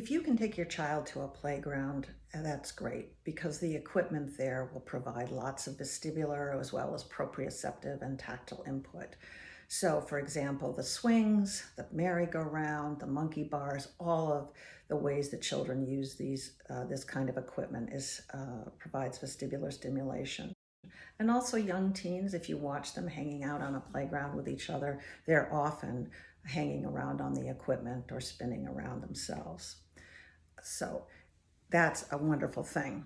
If you can take your child to a playground, that's great because the equipment there will provide lots of vestibular as well as proprioceptive and tactile input. So, for example, the swings, the merry-go-round, the monkey bars, all of the ways that children use this kind of equipment provides vestibular stimulation. And also young teens, if you watch them hanging out on a playground with each other, they're often hanging around on the equipment or spinning around themselves. So that's a wonderful thing.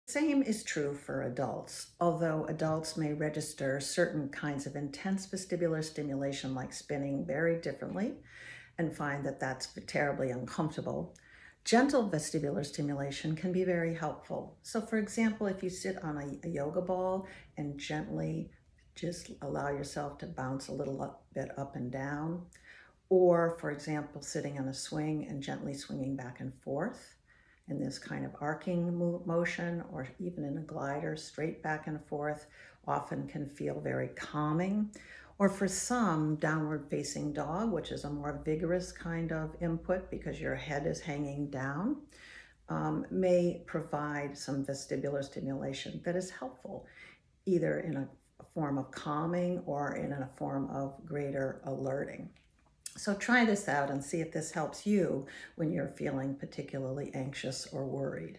Same is true for adults, although adults may register certain kinds of intense vestibular stimulation like spinning very differently and find that that's terribly uncomfortable. Gentle vestibular stimulation can be very helpful. So for example, if you sit on a yoga ball and gently just allow yourself to bounce a little bit up and down, or for example, sitting on a swing and gently swinging back and forth in this kind of arcing motion, or even in a glider, straight back and forth, often can feel very calming. Or for some, downward facing dog, which is a more vigorous kind of input because your head is hanging down, may provide some vestibular stimulation that is helpful, either in a form of calming or in a form of greater alerting. So try this out and see if this helps you when you're feeling particularly anxious or worried.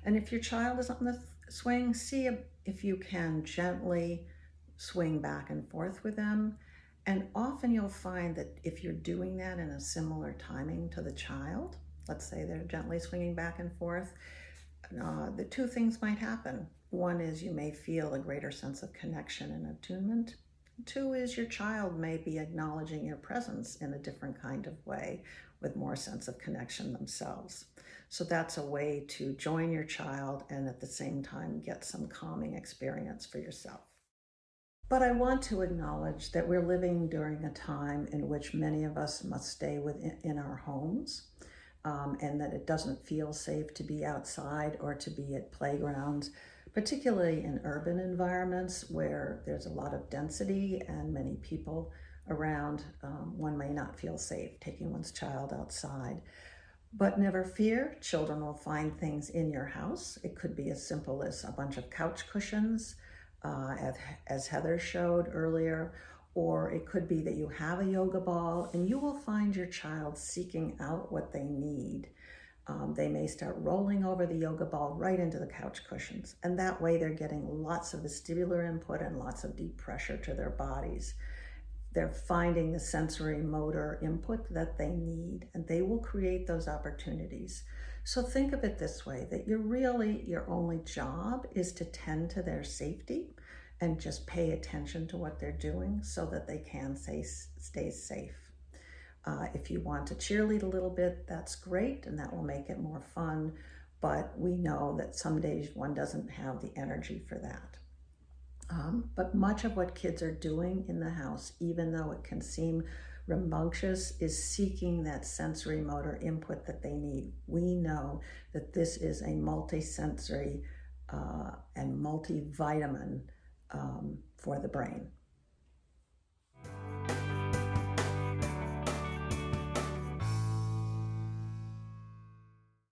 And if your child is on the swing, see if you can gently swing back and forth with them. And often you'll find that if you're doing that in a similar timing to the child, let's say they're gently swinging back and forth, the two things might happen. One is you may feel a greater sense of connection and attunement. Two is your child may be acknowledging your presence in a different kind of way with more sense of connection themselves. So that's a way to join your child and at the same time get some calming experience for yourself. But I want to acknowledge that we're living during a time in which many of us must stay within our homes, and that it doesn't feel safe to be outside or to be at playgrounds, particularly in urban environments where there's a lot of density and many people around. One may not feel safe taking one's child outside. But never fear, children will find things in your house. It could be as simple as a bunch of couch cushions, as Heather showed earlier, or it could be that you have a yoga ball and you will find your child seeking out what they need. They may start rolling over the yoga ball right into the couch cushions, and that way they're getting lots of vestibular input and lots of deep pressure to their bodies. They're finding the sensory motor input that they need, and they will create those opportunities. So think of it this way, that your only job is to tend to their safety and just pay attention to what they're doing so that they can stay safe. If you want to cheerlead a little bit, that's great, and that will make it more fun, but we know that some days one doesn't have the energy for that. But much of what kids are doing in the house, even though it can seem rambunctious, is seeking that sensory motor input that they need. We know that this is a multisensory and multivitamin for the brain.